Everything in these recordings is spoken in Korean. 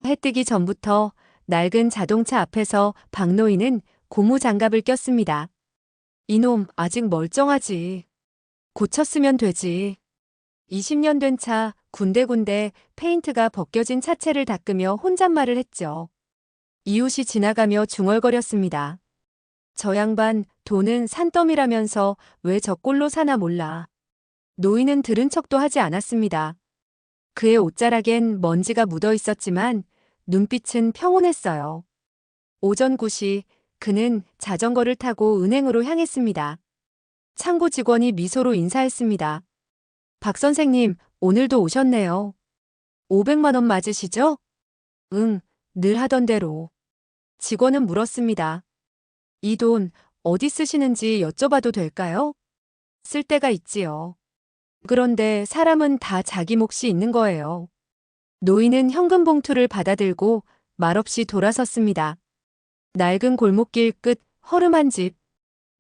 해 뜨기 전부터 낡은 자동차 앞에서 박노인은 고무 장갑을 꼈습니다. 이놈 아직 멀쩡하지. 고쳤으면 되지. 20년 된 차 군데군데 페인트가 벗겨진 차체를 닦으며 혼잣말을 했죠. 이웃이 지나가며 중얼거렸습니다. 저 양반 돈은 산더미라면서 왜 저 꼴로 사나 몰라. 노인은 들은 척도 하지 않았습니다. 그의 옷자락엔 먼지가 묻어 있었지만 눈빛은 평온했어요. 오전 9시 그는 자전거를 타고 은행으로 향했습니다. 창고 직원이 미소로 인사했습니다. 박 선생님, 오늘도 오셨네요. 500만 원 맞으시죠? 응, 늘 하던 대로. 직원은 물었습니다. 이 돈 어디 쓰시는지 여쭤봐도 될까요? 쓸 때가 있지요. 그런데 사람은 다 자기 몫이 있는 거예요. 노인은 현금 봉투를 받아들고 말없이 돌아섰습니다. 낡은 골목길 끝 허름한 집.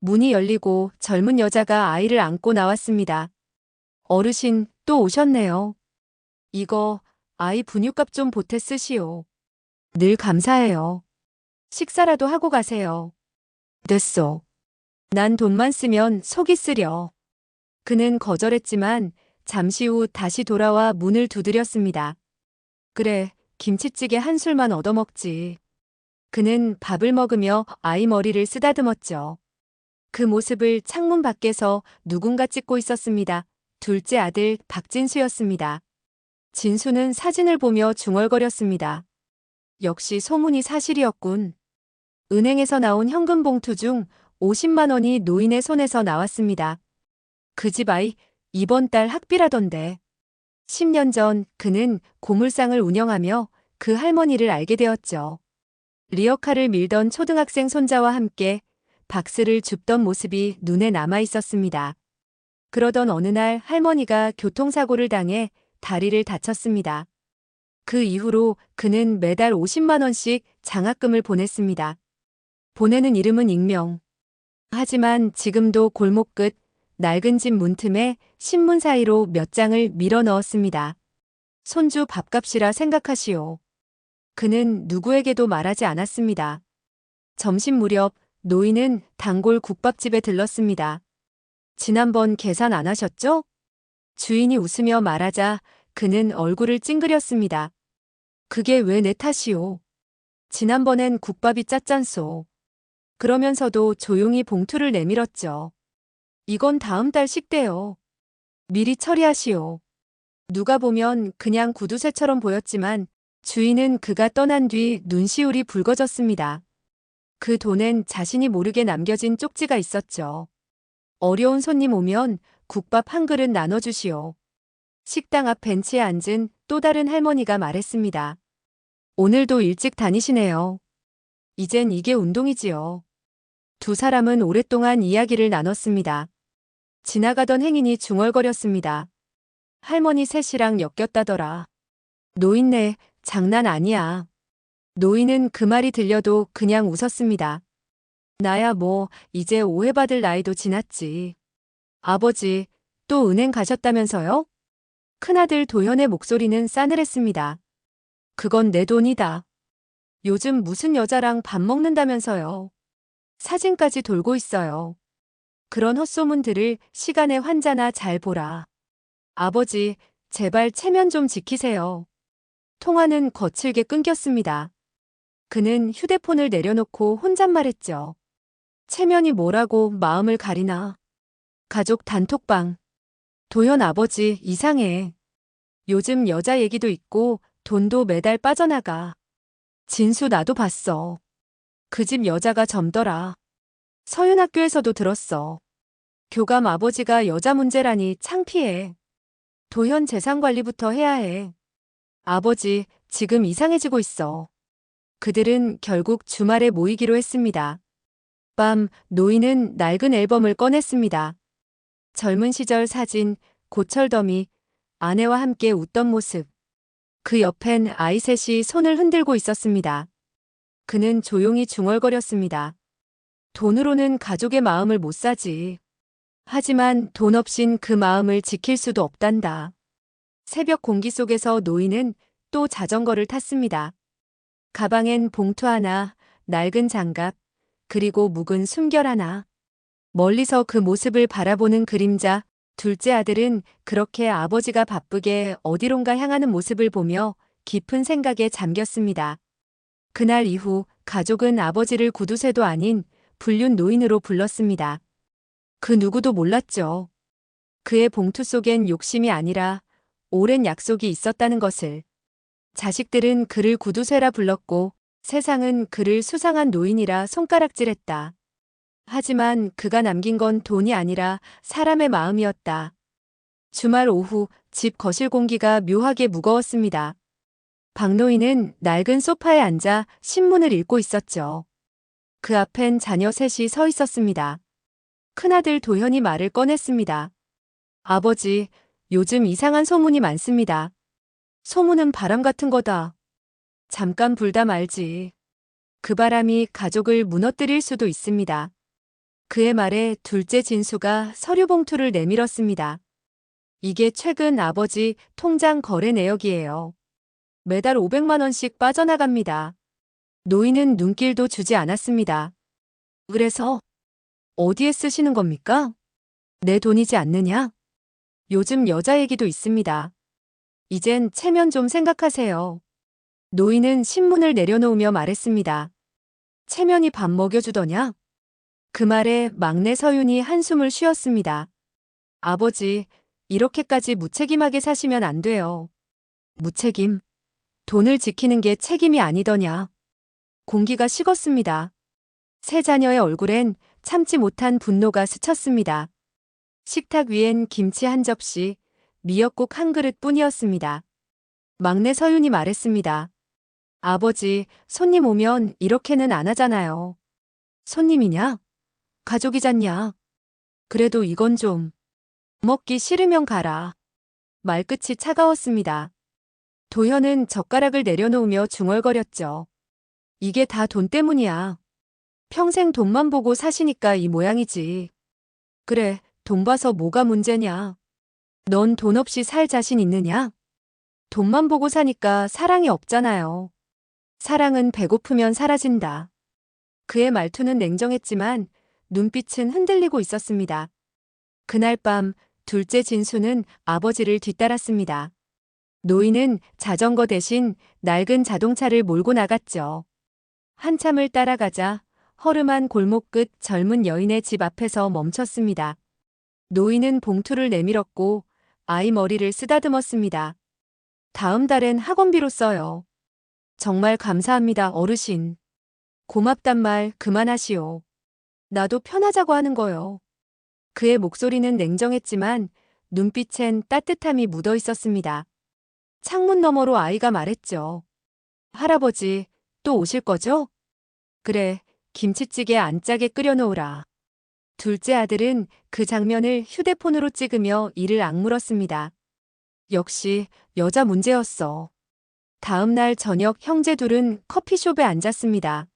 문이 열리고 젊은 여자가 아이를 안고 나왔습니다. 어르신, 또 오셨네요. 이거 아이 분유값 좀 보태 쓰시오. 늘 감사해요. 식사라도 하고 가세요. 됐소. 난 돈만 쓰면 속이 쓰려. 그는 거절했지만 잠시 후 다시 돌아와 문을 두드렸습니다. 그래, 김치찌개 한 술만 얻어먹지. 그는 밥을 먹으며 아이 머리를 쓰다듬었죠. 그 모습을 창문 밖에서 누군가 찍고 있었습니다. 둘째 아들 박진수였습니다. 진수는 사진을 보며 중얼거렸습니다. 역시 소문이 사실이었군. 은행에서 나온 현금 봉투 중 50만 원이 노인의 손에서 나왔습니다. 그 집 아이 이번 달 학비라던데. 10년 전 그는 고물상을 운영하며 그 할머니를 알게 되었죠. 리어카를 밀던 초등학생 손자와 함께 박스를 줍던 모습이 눈에 남아 있었습니다. 그러던 어느 날 할머니가 교통사고를 당해 다리를 다쳤습니다. 그 이후로 그는 매달 50만 원씩 장학금을 보냈습니다. 보내는 이름은 익명. 하지만 지금도 골목 끝 낡은 집 문틈에 신문 사이로 몇 장을 밀어 넣었습니다. 손주 밥값이라 생각하시오. 그는 누구에게도 말하지 않았습니다. 점심 무렵 노인은 단골 국밥집에 들렀습니다. 지난번 계산 안 하셨죠? 주인이 웃으며 말하자 그는 얼굴을 찡그렸습니다. 그게 왜 내 탓이오? 지난번엔 국밥이 짰잖소. 그러면서도 조용히 봉투를 내밀었죠. 이건 다음 달 식대요. 미리 처리하시오. 누가 보면 그냥 구두쇠처럼 보였지만 주인은 그가 떠난 뒤 눈시울이 붉어졌습니다. 그 돈엔 자신이 모르게 남겨진 쪽지가 있었죠. 어려운 손님 오면 국밥 한 그릇 나눠주시오. 식당 앞 벤치에 앉은 또 다른 할머니가 말했습니다. 오늘도 일찍 다니시네요. 이젠 이게 운동이지요. 두 사람은 오랫동안 이야기를 나눴습니다. 지나가던 행인이 중얼거렸습니다. 할머니 셋이랑 엮였다더라. 노인네, 장난 아니야. 노인은 그 말이 들려도 그냥 웃었습니다. 나야 뭐 이제 오해받을 나이도 지났지. 아버지, 또 은행 가셨다면서요? 큰아들 도현의 목소리는 싸늘했습니다. 그건 내 돈이다. 요즘 무슨 여자랑 밥 먹는다면서요. 사진까지 돌고 있어요. 그런 헛소문들을 시간의 환자나 잘 보라. 아버지, 제발 체면 좀 지키세요. 통화는 거칠게 끊겼습니다. 그는 휴대폰을 내려놓고 혼잣말했죠. 체면이 뭐라고 마음을 가리나. 가족 단톡방. 도현 아버지 이상해. 요즘 여자 얘기도 있고 돈도 매달 빠져나가. 진수 나도 봤어. 그 집 여자가 젊더라. 서윤학교에서도 들었어. 교감 아버지가 여자 문제라니 창피해. 도현 재산관리부터 해야 해. 아버지, 지금 이상해지고 있어. 그들은 결국 주말에 모이기로 했습니다. 밤, 노인은 낡은 앨범을 꺼냈습니다. 젊은 시절 사진, 고철더미, 아내와 함께 웃던 모습. 그 옆엔 아이 셋이 손을 흔들고 있었습니다. 그는 조용히 중얼거렸습니다. 돈으로는 가족의 마음을 못 사지. 하지만 돈 없인 그 마음을 지킬 수도 없단다. 새벽 공기 속에서 노인은 또 자전거를 탔습니다. 가방엔 봉투 하나, 낡은 장갑, 그리고 묵은 숨결 하나. 멀리서 그 모습을 바라보는 그림자, 둘째 아들은 그렇게 아버지가 바쁘게 어디론가 향하는 모습을 보며 깊은 생각에 잠겼습니다. 그날 이후 가족은 아버지를 구두쇠도 아닌 불륜 노인으로 불렀습니다. 그 누구도 몰랐죠. 그의 봉투 속엔 욕심이 아니라 오랜 약속이 있었다는 것을. 자식들은 그를 구두쇠라 불렀고 세상은 그를 수상한 노인이라 손가락질했다. 하지만 그가 남긴 건 돈이 아니라 사람의 마음이었다. 주말 오후 집 거실 공기가 묘하게 무거웠습니다. 박노인은 낡은 소파에 앉아 신문을 읽고 있었죠. 그 앞엔 자녀 셋이 서 있었습니다. 큰아들 도현이 말을 꺼냈습니다. 아버지, 요즘 이상한 소문이 많습니다. 소문은 바람 같은 거다. 잠깐 불다 말지. 그 바람이 가족을 무너뜨릴 수도 있습니다. 그의 말에 둘째 진수가 서류 봉투를 내밀었습니다. 이게 최근 아버지 통장 거래 내역이에요. 매달 500만 원씩 빠져나갑니다. 노인은 눈길도 주지 않았습니다. 그래서 어디에 쓰시는 겁니까? 내 돈이지 않느냐? 요즘 여자 얘기도 있습니다. 이젠 체면 좀 생각하세요. 노인은 신문을 내려놓으며 말했습니다. 체면이 밥 먹여주더냐? 그 말에 막내 서윤이 한숨을 쉬었습니다. 아버지, 이렇게까지 무책임하게 사시면 안 돼요. 무책임? 돈을 지키는 게 책임이 아니더냐. 공기가 식었습니다. 세 자녀의 얼굴엔 참지 못한 분노가 스쳤습니다. 식탁 위엔 김치 한 접시, 미역국 한 그릇 뿐이었습니다. 막내 서윤이 말했습니다. 아버지, 손님 오면 이렇게는 안 하잖아요. 손님이냐? 가족이잖냐? 그래도 이건 좀. 먹기 싫으면 가라. 말끝이 차가웠습니다. 도현은 젓가락을 내려놓으며 중얼거렸죠. 이게 다 돈 때문이야. 평생 돈만 보고 사시니까 이 모양이지. 그래, 돈 봐서 뭐가 문제냐? 넌 돈 없이 살 자신 있느냐? 돈만 보고 사니까 사랑이 없잖아요. 사랑은 배고프면 사라진다. 그의 말투는 냉정했지만 눈빛은 흔들리고 있었습니다. 그날 밤 둘째 진수는 아버지를 뒤따랐습니다. 노인은 자전거 대신 낡은 자동차를 몰고 나갔죠. 한참을 따라가자 허름한 골목 끝 젊은 여인의 집 앞에서 멈췄습니다. 노인은 봉투를 내밀었고 아이 머리를 쓰다듬었습니다. 다음 달엔 학원비로 써요. 정말 감사합니다, 어르신. 고맙단 말 그만하시오. 나도 편하자고 하는 거요. 그의 목소리는 냉정했지만 눈빛엔 따뜻함이 묻어 있었습니다. 창문 너머로 아이가 말했죠. 할아버지, 또 오실 거죠? 그래, 김치찌개 안 짜게 끓여놓으라. 둘째 아들은 그 장면을 휴대폰으로 찍으며 이를 악물었습니다. 역시 여자 문제였어. 다음 날 저녁 형제 둘은 커피숍에 앉았습니다.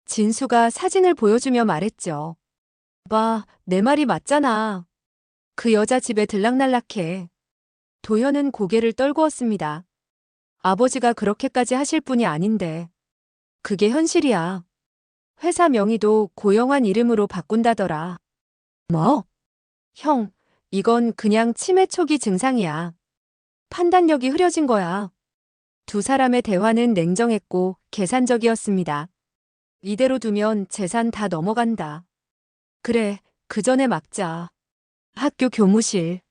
진수가 사진을 보여주며 말했죠. 봐, 내 말이 맞잖아. 그 여자 집에 들락날락해. 도현은 고개를 떨구었습니다. 아버지가 그렇게까지 하실 분이 아닌데. 그게 현실이야. 회사 명의도 고영환 이름으로 바꾼다더라. 뭐? 형, 이건 그냥 치매 초기 증상이야. 판단력이 흐려진 거야. 두 사람의 대화는 냉정했고 계산적이었습니다. 이대로 두면 재산 다 넘어간다. 그래, 그 전에 막자. 학교 교무실.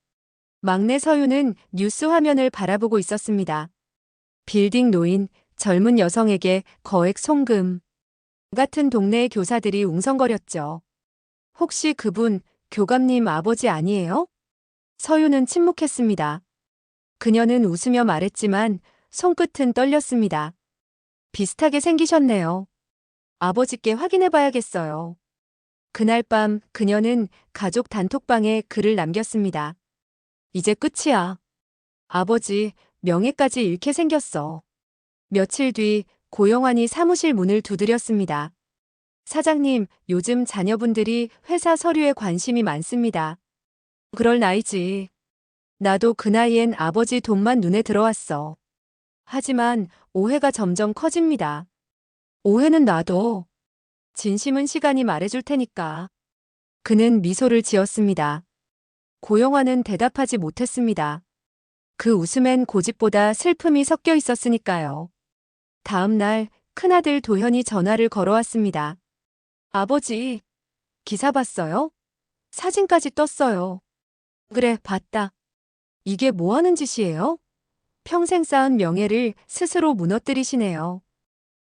막내 서윤은 뉴스 화면을 바라보고 있었습니다. 빌딩 노인, 젊은 여성에게 거액 송금. 같은 동네의 교사들이 웅성거렸죠. 혹시 그분 교감님 아버지 아니에요? 서윤은 침묵했습니다. 그녀는 웃으며 말했지만 손끝은 떨렸습니다. 비슷하게 생기셨네요. 아버지께 확인해봐야겠어요. 그날 밤 그녀는 가족 단톡방에 글을 남겼습니다. 이제 끝이야. 아버지, 명예까지 잃게 생겼어. 며칠 뒤 고영환이 사무실 문을 두드렸습니다. 사장님, 요즘 자녀분들이 회사 서류에 관심이 많습니다. 그럴 나이지. 나도 그 나이엔 아버지 돈만 눈에 들어왔어. 하지만 오해가 점점 커집니다. 오해는 놔둬. 진심은 시간이 말해줄 테니까. 그는 미소를 지었습니다. 고영화는 대답하지 못했습니다. 그 웃음엔 고집보다 슬픔이 섞여 있었으니까요. 다음 날 큰아들 도현이 전화를 걸어왔습니다. 아버지, 기사 봤어요? 사진까지 떴어요. 그래, 봤다. 이게 뭐 하는 짓이에요? 평생 쌓은 명예를 스스로 무너뜨리시네요.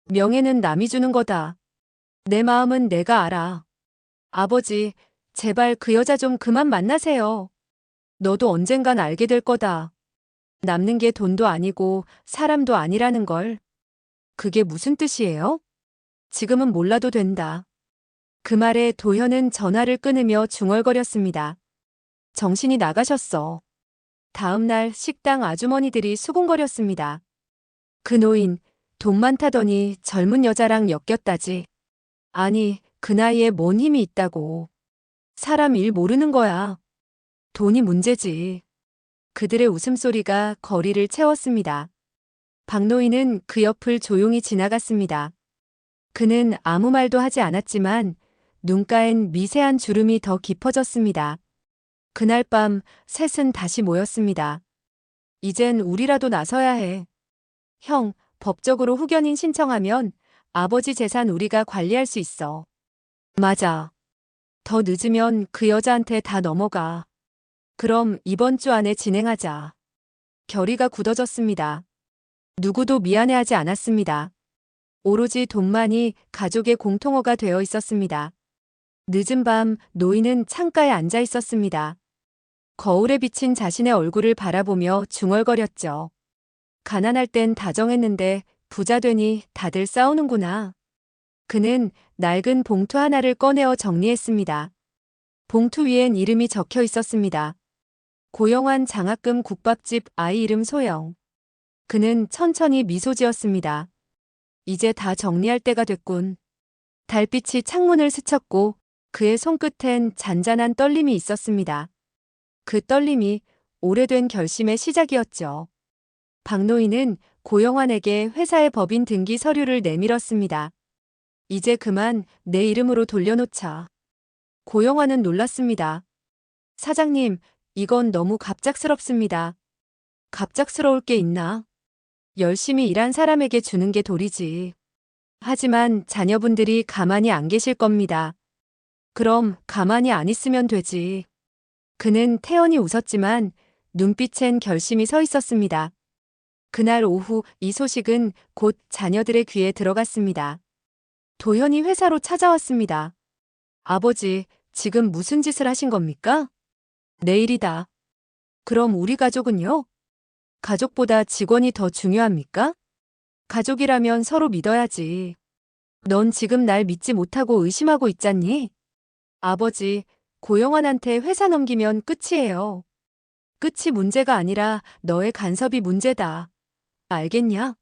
명예는 남이 주는 거다. 내 마음은 내가 알아. 아버지, 제발 그 여자 좀 그만 만나세요. 너도 언젠간 알게 될 거다. 남는 게 돈도 아니고 사람도 아니라는 걸. 그게 무슨 뜻이에요? 지금은 몰라도 된다. 그 말에 도현은 전화를 끊으며 중얼거렸습니다. 정신이 나가셨어. 다음 날 식당 아주머니들이 수군거렸습니다. 그 노인, 돈 많다더니 젊은 여자랑 엮였다지. 아니, 그 나이에 뭔 힘이 있다고. 사람 일 모르는 거야. 돈이 문제지. 그들의 웃음소리가 거리를 채웠습니다. 박노인은 그 옆을 조용히 지나갔습니다. 그는 아무 말도 하지 않았지만 눈가엔 미세한 주름이 더 깊어졌습니다. 그날 밤 셋은 다시 모였습니다. 이젠 우리라도 나서야 해. 형, 법적으로 후견인 신청하면 아버지 재산 우리가 관리할 수 있어. 맞아. 더 늦으면 그 여자한테 다 넘어가. 그럼 이번 주 안에 진행하자. 결의가 굳어졌습니다. 누구도 미안해하지 않았습니다. 오로지 돈만이 가족의 공통어가 되어 있었습니다. 늦은 밤 노인은 창가에 앉아 있었습니다. 거울에 비친 자신의 얼굴을 바라보며 중얼거렸죠. 가난할 땐 다정했는데 부자 되니 다들 싸우는구나. 그는 낡은 봉투 하나를 꺼내어 정리했습니다. 봉투 위엔 이름이 적혀 있었습니다. 고영환 장학금 국밥집 아이 이름 소영. 그는 천천히 미소 지었습니다. 이제 다 정리할 때가 됐군. 달빛이 창문을 스쳤고 그의 손끝엔 잔잔한 떨림이 있었습니다. 그 떨림이 오래된 결심의 시작이었죠. 박노인은 고영환에게 회사의 법인 등기 서류를 내밀었습니다. 이제 그만 내 이름으로 돌려놓자. 고영환은 놀랐습니다. 사장님, 이건 너무 갑작스럽습니다. 갑작스러울 게 있나? 열심히 일한 사람에게 주는 게 도리지. 하지만 자녀분들이 가만히 안 계실 겁니다. 그럼 가만히 안 있으면 되지. 그는 태연히 웃었지만 눈빛엔 결심이 서 있었습니다. 그날 오후 이 소식은 곧 자녀들의 귀에 들어갔습니다. 도현이 회사로 찾아왔습니다. 아버지, 지금 무슨 짓을 하신 겁니까? 내일이다. 그럼 우리 가족은요? 가족보다 직원이 더 중요합니까? 가족이라면 서로 믿어야지. 넌 지금 날 믿지 못하고 의심하고 있잖니? 아버지, 고영환한테 회사 넘기면 끝이에요. 끝이 문제가 아니라 너의 간섭이 문제다. 알겠냐?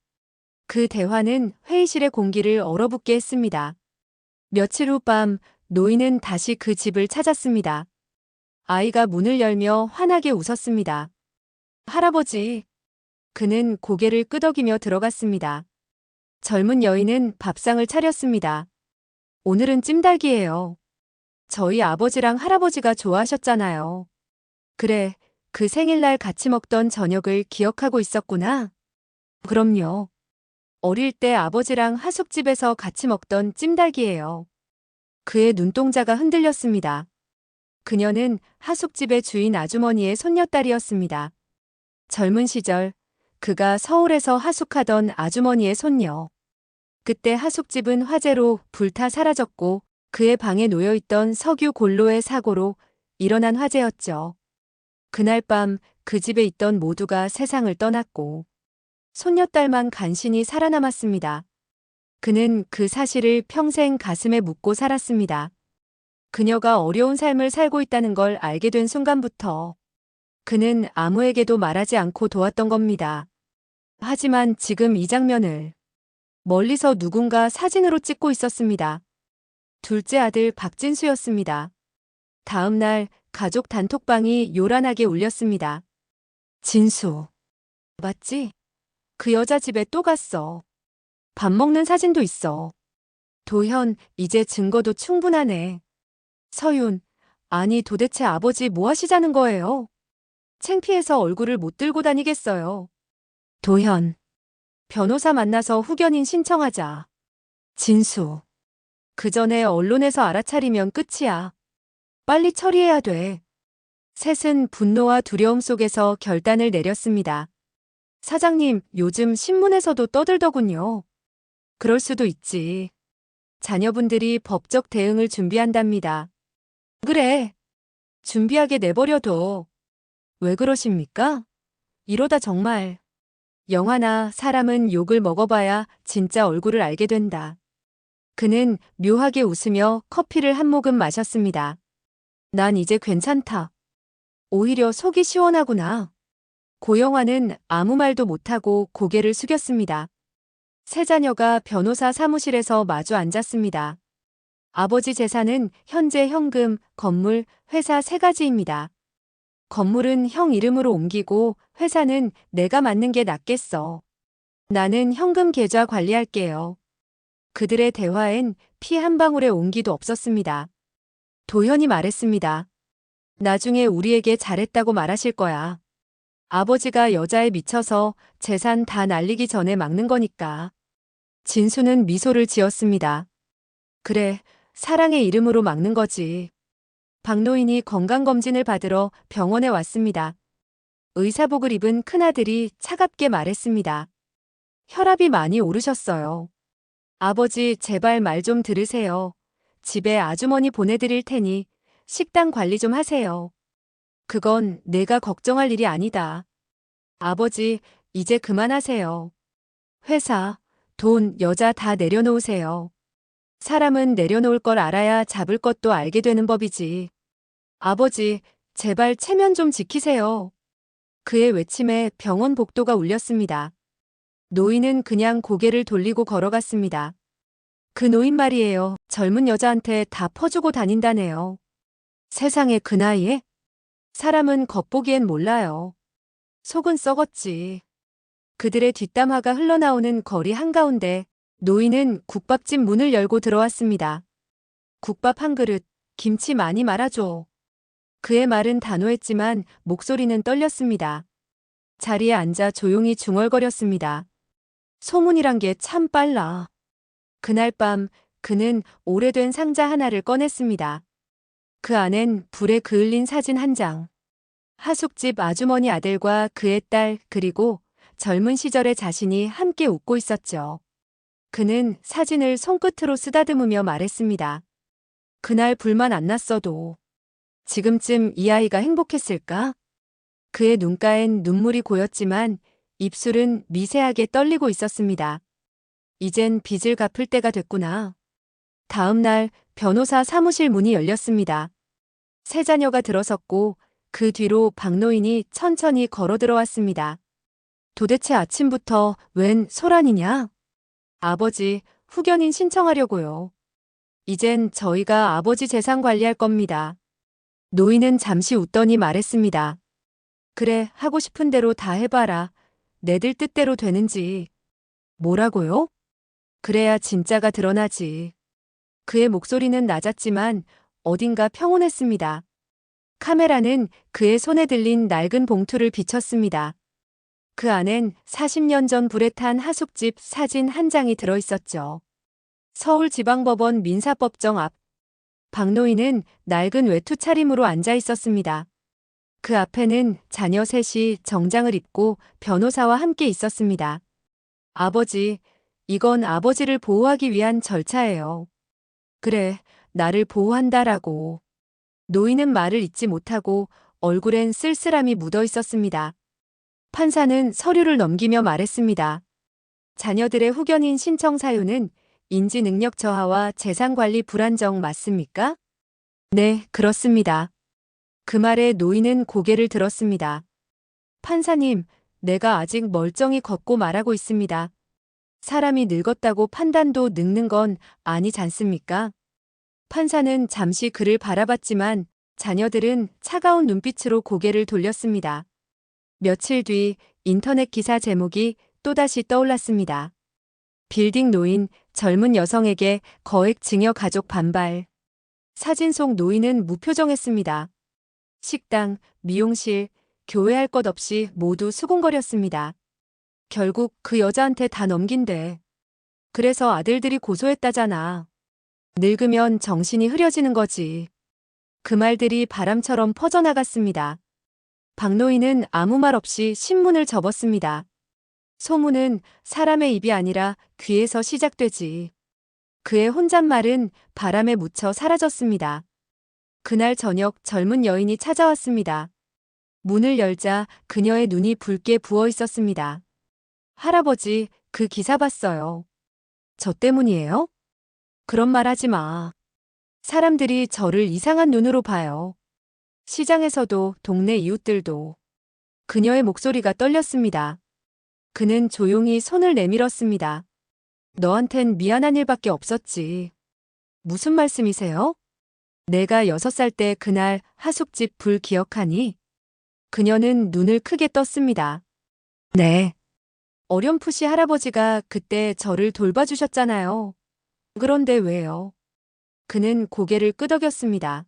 그 대화는 회의실의 공기를 얼어붙게 했습니다. 며칠 후 밤 노인은 다시 그 집을 찾았습니다. 아이가 문을 열며 환하게 웃었습니다. 할아버지. 그는 고개를 끄덕이며 들어갔습니다. 젊은 여인은 밥상을 차렸습니다. 오늘은 찜닭이에요. 저희 아버지랑 할아버지가 좋아하셨잖아요. 그래, 그 생일날 같이 먹던 저녁을 기억하고 있었구나. 그럼요. 어릴 때 아버지랑 하숙집에서 같이 먹던 찜닭이에요. 그의 눈동자가 흔들렸습니다. 그녀는 하숙집의 주인 아주머니의 손녀딸이었습니다. 젊은 시절 그가 서울에서 하숙하던 아주머니의 손녀. 그때 하숙집은 화재로 불타 사라졌고 그의 방에 놓여있던 석유 골로의 사고로 일어난 화재였죠. 그날 밤 그 집에 있던 모두가 세상을 떠났고 손녀딸만 간신히 살아남았습니다. 그는 그 사실을 평생 가슴에 묻고 살았습니다. 그녀가 어려운 삶을 살고 있다는 걸 알게 된 순간부터 그는 아무에게도 말하지 않고 도왔던 겁니다. 하지만 지금 이 장면을 멀리서 누군가 사진으로 찍고 있었습니다. 둘째 아들 박진수였습니다. 다음 날 가족 단톡방이 요란하게 울렸습니다. 진수. 맞지? 그 여자 집에 또 갔어. 밥 먹는 사진도 있어. 도현, 이제 증거도 충분하네. 서윤, 아니 도대체 아버지 뭐 하시자는 거예요? 창피해서 얼굴을 못 들고 다니겠어요. 도현, 변호사 만나서 후견인 신청하자. 진수, 그 전에 언론에서 알아차리면 끝이야. 빨리 처리해야 돼. 셋은 분노와 두려움 속에서 결단을 내렸습니다. 사장님, 요즘 신문에서도 떠들더군요. 그럴 수도 있지. 자녀분들이 법적 대응을 준비한답니다. 그래. 준비하게 내버려둬. 왜 그러십니까? 이러다 정말 영화나 사람은 욕을 먹어봐야 진짜 얼굴을 알게 된다. 그는 묘하게 웃으며 커피를 한 모금 마셨습니다. 난 이제 괜찮다. 오히려 속이 시원하구나. 고영화는 아무 말도 못하고 고개를 숙였습니다. 세 자녀가 변호사 사무실에서 마주 앉았습니다. 아버지 재산은 현재 현금, 건물, 회사 세 가지입니다. 건물은 형 이름으로 옮기고 회사는 내가 맡는 게 낫겠어. 나는 현금 계좌 관리할게요. 그들의 대화엔 피 한 방울의 온기도 없었습니다. 도현이 말했습니다. 나중에 우리에게 잘했다고 말하실 거야. 아버지가 여자에 미쳐서 재산 다 날리기 전에 막는 거니까. 진수는 미소를 지었습니다. 그래, 사랑의 이름으로 막는 거지. 박노인이 건강검진을 받으러 병원에 왔습니다. 의사복을 입은 큰아들이 차갑게 말했습니다. 혈압이 많이 오르셨어요. 아버지, 제발 말 좀 들으세요. 집에 아주머니 보내드릴 테니 식단 관리 좀 하세요. 그건 내가 걱정할 일이 아니다. 아버지, 이제 그만하세요. 회사, 돈, 여자 다 내려놓으세요. 사람은 내려놓을 걸 알아야 잡을 것도 알게 되는 법이지. 아버지, 제발 체면 좀 지키세요. 그의 외침에 병원 복도가 울렸습니다. 노인은 그냥 고개를 돌리고 걸어갔습니다. 그 노인 말이에요. 젊은 여자한테 다 퍼주고 다닌다네요. 세상에 그 나이에? 사람은 겉보기엔 몰라요. 속은 썩었지. 그들의 뒷담화가 흘러나오는 거리 한가운데 노인은 국밥집 문을 열고 들어왔습니다. 국밥 한 그릇, 김치 많이 말아줘. 그의 말은 단호했지만 목소리는 떨렸습니다. 자리에 앉아 조용히 중얼거렸습니다. 소문이란 게 참 빨라. 그날 밤 그는 오래된 상자 하나를 꺼냈습니다. 그 안엔 불에 그을린 사진 한 장. 하숙집 아주머니 아들과 그의 딸 그리고 젊은 시절의 자신이 함께 웃고 있었죠. 그는 사진을 손끝으로 쓰다듬으며 말했습니다. 그날 불만 안 났어도 지금쯤 이 아이가 행복했을까? 그의 눈가엔 눈물이 고였지만 입술은 미세하게 떨리고 있었습니다. 이젠 빚을 갚을 때가 됐구나. 다음 날 변호사 사무실 문이 열렸습니다. 세 자녀가 들어섰고 그 뒤로 박노인이 천천히 걸어 들어왔습니다. 도대체 아침부터 웬 소란이냐? 아버지, 후견인 신청하려고요. 이젠 저희가 아버지 재산 관리할 겁니다. 노인은 잠시 웃더니 말했습니다. 그래, 하고 싶은 대로 다 해봐라. 내들 뜻대로 되는지. 뭐라고요? 그래야 진짜가 드러나지. 그의 목소리는 낮았지만 어딘가 평온했습니다. 카메라는 그의 손에 들린 낡은 봉투를 비췄습니다. 그 안엔 40년 전 불에 탄 하숙집 사진 한 장이 들어있었죠. 서울지방법원 민사법정 앞. 박노인은 낡은 외투 차림으로 앉아 있었습니다. 그 앞에는 자녀 셋이 정장을 입고 변호사와 함께 있었습니다. 아버지, 이건 아버지를 보호하기 위한 절차예요. 그래, 나를 보호한다라고. 노인은 말을 잇지 못하고 얼굴엔 쓸쓸함이 묻어 있었습니다. 판사는 서류를 넘기며 말했습니다. 자녀들의 후견인 신청 사유는 인지 능력 저하와 재산 관리 불안정 맞습니까? 네, 그렇습니다. 그 말에 노인은 고개를 들었습니다. 판사님, 내가 아직 멀쩡히 걷고 말하고 있습니다. 사람이 늙었다고 판단도 늙는 건 아니지 않습니까? 판사는 잠시 그를 바라봤지만 자녀들은 차가운 눈빛으로 고개를 돌렸습니다. 며칠 뒤 인터넷 기사 제목이 또다시 떠올랐습니다. 빌딩 노인, 젊은 여성에게 거액 징역 가족 반발. 사진 속 노인은 무표정했습니다. 식당, 미용실, 교회 할 것 없이 모두 수군거렸습니다. 결국 그 여자한테 다 넘긴대. 그래서 아들들이 고소했다잖아. 늙으면 정신이 흐려지는 거지. 그 말들이 바람처럼 퍼져나갔습니다. 박노인은 아무 말 없이 신문을 접었습니다. 소문은 사람의 입이 아니라 귀에서 시작되지. 그의 혼잣말은 바람에 묻혀 사라졌습니다. 그날 저녁 젊은 여인이 찾아왔습니다. 문을 열자 그녀의 눈이 붉게 부어 있었습니다. 할아버지, 그 기사 봤어요. 저 때문이에요? 그런 말 하지 마. 사람들이 저를 이상한 눈으로 봐요. 시장에서도 동네 이웃들도. 그녀의 목소리가 떨렸습니다. 그는 조용히 손을 내밀었습니다. 너한텐 미안한 일밖에 없었지. 무슨 말씀이세요? 내가 6살 때 그날 하숙집 불 기억하니? 그녀는 눈을 크게 떴습니다. 네. 어렴풋이 할아버지가 그때 저를 돌봐주셨잖아요. 그런데 왜요? 그는 고개를 끄덕였습니다.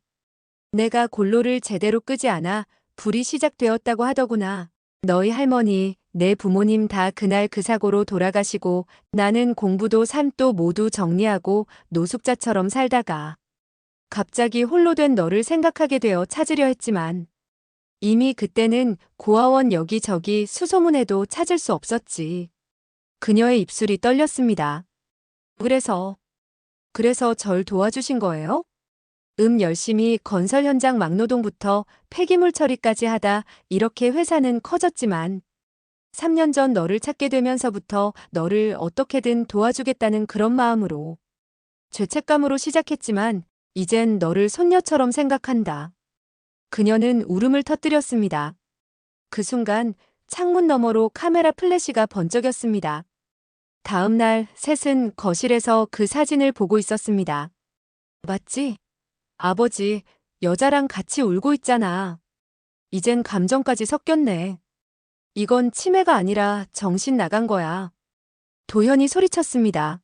내가 골로를 제대로 끄지 않아 불이 시작되었다고 하더구나. 너희 할머니, 내 부모님 다 그날 그 사고로 돌아가시고 나는 공부도 삶도 모두 정리하고 노숙자처럼 살다가 갑자기 홀로 된 너를 생각하게 되어 찾으려 했지만 이미 그때는 고아원 여기저기 수소문해도 찾을 수 없었지. 그녀의 입술이 떨렸습니다. 그래서 절 도와주신 거예요? 열심히 건설 현장 막노동부터 폐기물 처리까지 하다 이렇게 회사는 커졌지만 3년 전 너를 찾게 되면서부터 너를 어떻게든 도와주겠다는 그런 마음으로 죄책감으로 시작했지만 이젠 너를 손녀처럼 생각한다. 그녀는 울음을 터뜨렸습니다. 그 순간 창문 너머로 카메라 플래시가 번쩍였습니다. 다음 날 셋은 거실에서 그 사진을 보고 있었습니다. 맞지? 아버지, 여자랑 같이 울고 있잖아. 이젠 감정까지 섞였네. 이건 치매가 아니라 정신 나간 거야. 도현이 소리쳤습니다.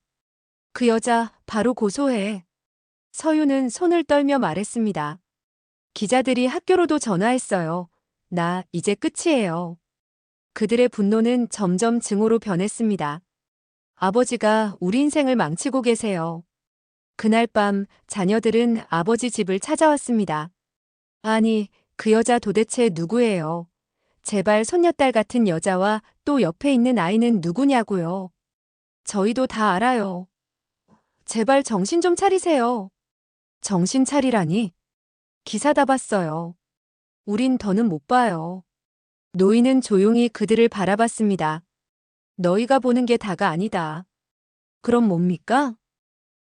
그 여자 바로 고소해. 서유는 손을 떨며 말했습니다. 기자들이 학교로도 전화했어요. 나 이제 끝이에요. 그들의 분노는 점점 증오로 변했습니다. 아버지가 우리 인생을 망치고 계세요. 그날 밤 자녀들은 아버지 집을 찾아왔습니다. 아니, 그 여자 도대체 누구예요? 제발 손녀딸 같은 여자와 또 옆에 있는 아이는 누구냐고요. 저희도 다 알아요. 제발 정신 좀 차리세요. 정신 차리라니? 기사 다 봤어요. 우린 더는 못 봐요. 노인은 조용히 그들을 바라봤습니다. 너희가 보는 게 다가 아니다. 그럼 뭡니까?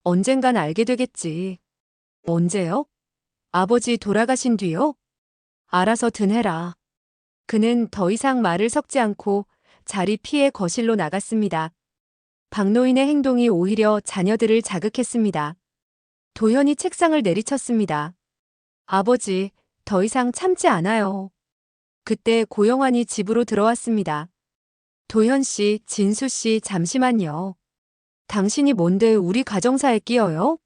언젠간 알게 되겠지. 언제요? 아버지 돌아가신 뒤요? 알아서 드해라. 그는 더 이상 말을 섞지 않고 자리 피해 거실로 나갔습니다. 박노인의 행동이 오히려 자녀들을 자극했습니다. 도현이 책상을 내리쳤습니다. 아버지, 더 이상 참지 않아요. 그때 고영환이 집으로 들어왔습니다. 도현 씨, 진수 씨, 잠시만요. 당신이 뭔데 우리 가정사에 끼어요?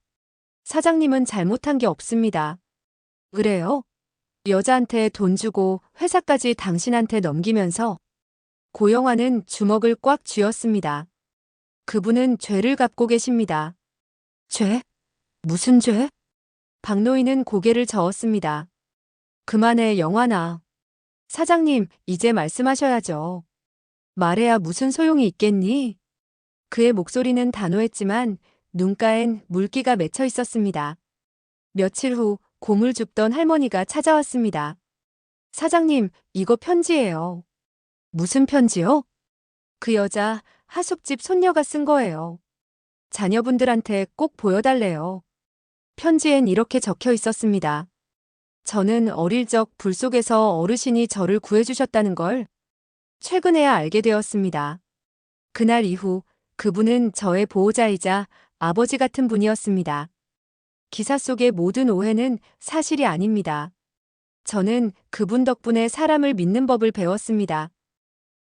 사장님은 잘못한 게 없습니다. 그래요? 여자한테 돈 주고 회사까지 당신한테 넘기면서 고영환은 주먹을 꽉 쥐었습니다. 그분은 죄를 갚고 계십니다. 죄? 무슨 죄? 박노인은 고개를 저었습니다. 그만해, 영환아. 사장님, 이제 말씀하셔야죠. 말해야 무슨 소용이 있겠니? 그의 목소리는 단호했지만 눈가엔 물기가 맺혀 있었습니다. 며칠 후 곰을 줍던 할머니가 찾아왔습니다. 사장님, 이거 편지예요. 무슨 편지요? 그 여자 하숙집 손녀가 쓴 거예요. 자녀분들한테 꼭 보여달래요. 편지엔 이렇게 적혀 있었습니다. 저는 어릴 적 불 속에서 어르신이 저를 구해주셨다는 걸 최근에야 알게 되었습니다. 그날 이후 그분은 저의 보호자이자 아버지 같은 분이었습니다. 기사 속의 모든 오해는 사실이 아닙니다. 저는 그분 덕분에 사람을 믿는 법을 배웠습니다.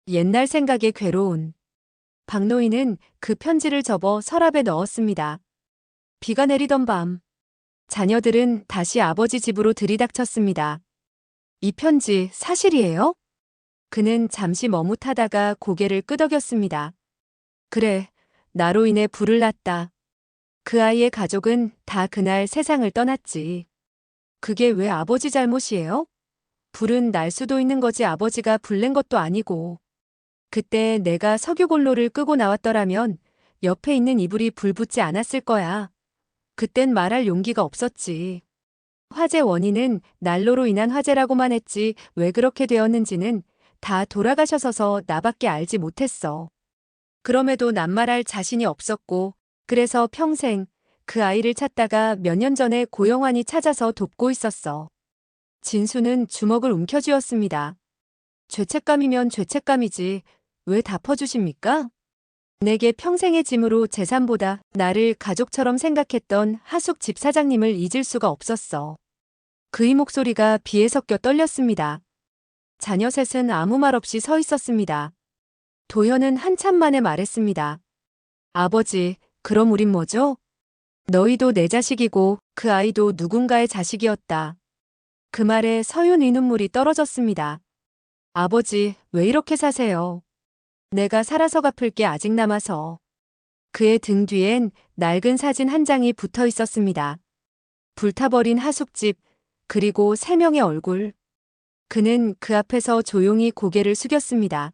옛날 생각에 괴로운 박노인은 그 편지를 접어 서랍에 넣었습니다. 비가 내리던 밤, 자녀들은 다시 아버지 집으로 들이닥쳤습니다. 이 편지 사실이에요? 그는 잠시 머뭇하다가 고개를 끄덕였습니다. 그래, 나로 인해 불을 났다. 그 아이의 가족은 다 그날 세상을 떠났지. 그게 왜 아버지 잘못이에요? 불은 날 수도 있는 거지 아버지가 불 낸 것도 아니고. 그때 내가 석유골로를 끄고 나왔더라면 옆에 있는 이불이 불 붙지 않았을 거야. 그땐 말할 용기가 없었지. 화재 원인은 난로로 인한 화재라고만 했지 왜 그렇게 되었는지는 다 돌아가셔서서 나밖에 알지 못했어. 그럼에도 난 말할 자신이 없었고 그래서 평생 그 아이를 찾다가 몇 년 전에 고영환이 찾아서 돕고 있었어. 진수는 주먹을 움켜쥐었습니다. 죄책감이면 죄책감이지 왜 다 퍼주십니까? 내게 평생의 짐으로 재산보다 나를 가족처럼 생각했던 하숙 집사장님을 잊을 수가 없었어. 그의 목소리가 비에 섞여 떨렸습니다. 자녀 셋은 아무 말 없이 서 있었습니다. 도현은 한참 만에 말했습니다. 아버지, 그럼 우린 뭐죠? 너희도 내 자식이고 그 아이도 누군가의 자식이었다. 그 말에 서윤의 눈물이 떨어졌습니다. 아버지, 왜 이렇게 사세요? 내가 살아서 갚을 게 아직 남아서. 그의 등 뒤엔 낡은 사진 한 장이 붙어 있었습니다. 불타버린 하숙집, 그리고 3명의 얼굴. 그는 그 앞에서 조용히 고개를 숙였습니다.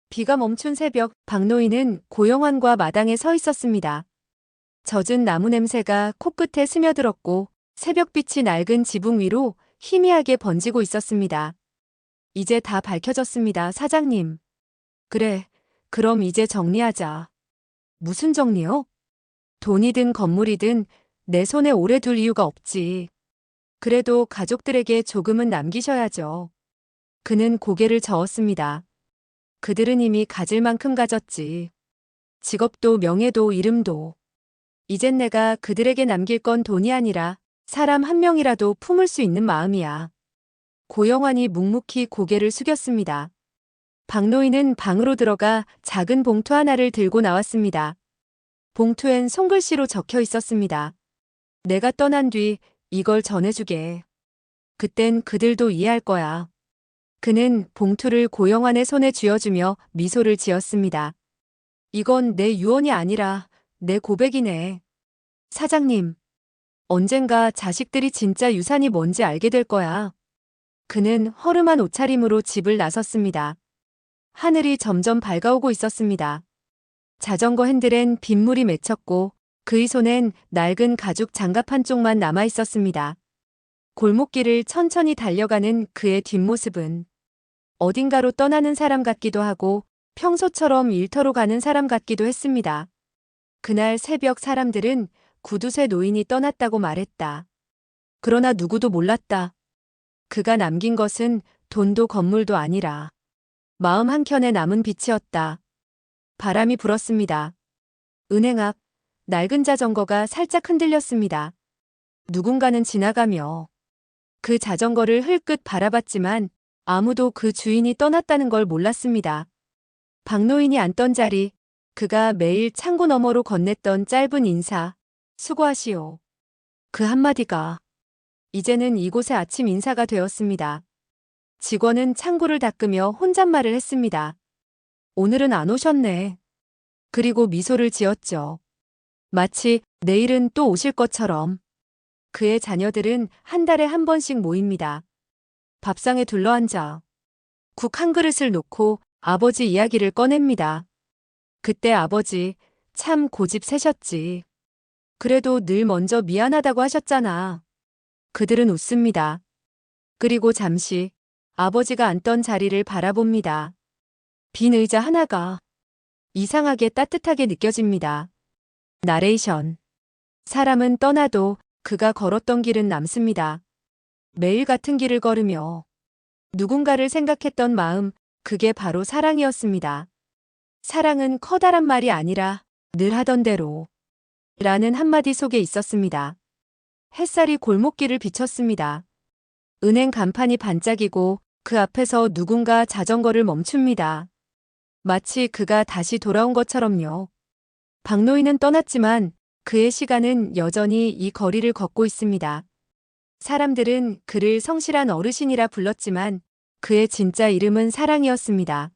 비가 멈춘 새벽, 박노인은 고영환과 마당에 서 있었습니다. 젖은 나무 냄새가 코끝에 스며들었고 새벽빛이 낡은 지붕 위로 희미하게 번지고 있었습니다. 이제 다 밝혀졌습니다, 사장님. 그래, 그럼 이제 정리하자. 무슨 정리요? 돈이든 건물이든 내 손에 오래 둘 이유가 없지. 그래도 가족들에게 조금은 남기셔야죠. 그는 고개를 저었습니다. 그들은 이미 가질 만큼 가졌지. 직업도 명예도 이름도. 이젠 내가 그들에게 남길 건 돈이 아니라 사람 한 명이라도 품을 수 있는 마음이야. 고영환이 묵묵히 고개를 숙였습니다. 박노인은 방으로 들어가 작은 봉투 하나를 들고 나왔습니다. 봉투엔 손글씨로 적혀 있었습니다. 내가 떠난 뒤 이걸 전해주게. 그땐 그들도 이해할 거야. 그는 봉투를 고영환의 손에 쥐어주며 미소를 지었습니다. 이건 내 유언이 아니라 내 고백이네. 사장님, 언젠가 자식들이 진짜 유산이 뭔지 알게 될 거야. 그는 허름한 옷차림으로 집을 나섰습니다. 하늘이 점점 밝아오고 있었습니다. 자전거 핸들엔 빗물이 맺혔고 그의 손엔 낡은 가죽 장갑 한쪽만 남아 있었습니다. 골목길을 천천히 달려가는 그의 뒷모습은 어딘가로 떠나는 사람 같기도 하고 평소처럼 일터로 가는 사람 같기도 했습니다. 그날 새벽 사람들은 구두쇠 노인이 떠났다고 말했다. 그러나 누구도 몰랐다. 그가 남긴 것은 돈도 건물도 아니라 마음 한켠에 남은 빛이었다. 바람이 불었습니다. 은행 앞 낡은 자전거가 살짝 흔들렸습니다. 누군가는 지나가며 그 자전거를 흘끗 바라봤지만 아무도 그 주인이 떠났다는 걸 몰랐습니다. 박노인이 앉던 자리, 그가 매일 창고 너머로 건넸던 짧은 인사, 수고하시오. 그 한마디가 이제는 이곳의 아침 인사가 되었습니다. 직원은 창구를 닦으며 혼잣말을 했습니다. 오늘은 안 오셨네. 그리고 미소를 지었죠. 마치 내일은 또 오실 것처럼. 그의 자녀들은 한 달에 한 번씩 모입니다. 밥상에 둘러앉아 국 한 그릇을 놓고 아버지 이야기를 꺼냅니다. 그때 아버지 참 고집 세셨지. 그래도 늘 먼저 미안하다고 하셨잖아. 그들은 웃습니다. 그리고 잠시 아버지가 앉던 자리를 바라봅니다. 빈 의자 하나가 이상하게 따뜻하게 느껴집니다. 나레이션. 사람은 떠나도 그가 걸었던 길은 남습니다. 매일 같은 길을 걸으며 누군가를 생각했던 마음, 그게 바로 사랑이었습니다. 사랑은 커다란 말이 아니라 늘 하던 대로 라는 한마디 속에 있었습니다. 햇살이 골목길을 비쳤습니다. 은행 간판이 반짝이고 그 앞에서 누군가 자전거를 멈춥니다. 마치 그가 다시 돌아온 것처럼요. 박노인은 떠났지만 그의 시간은 여전히 이 거리를 걷고 있습니다. 사람들은 그를 성실한 어르신이라 불렀지만 그의 진짜 이름은 사랑이었습니다.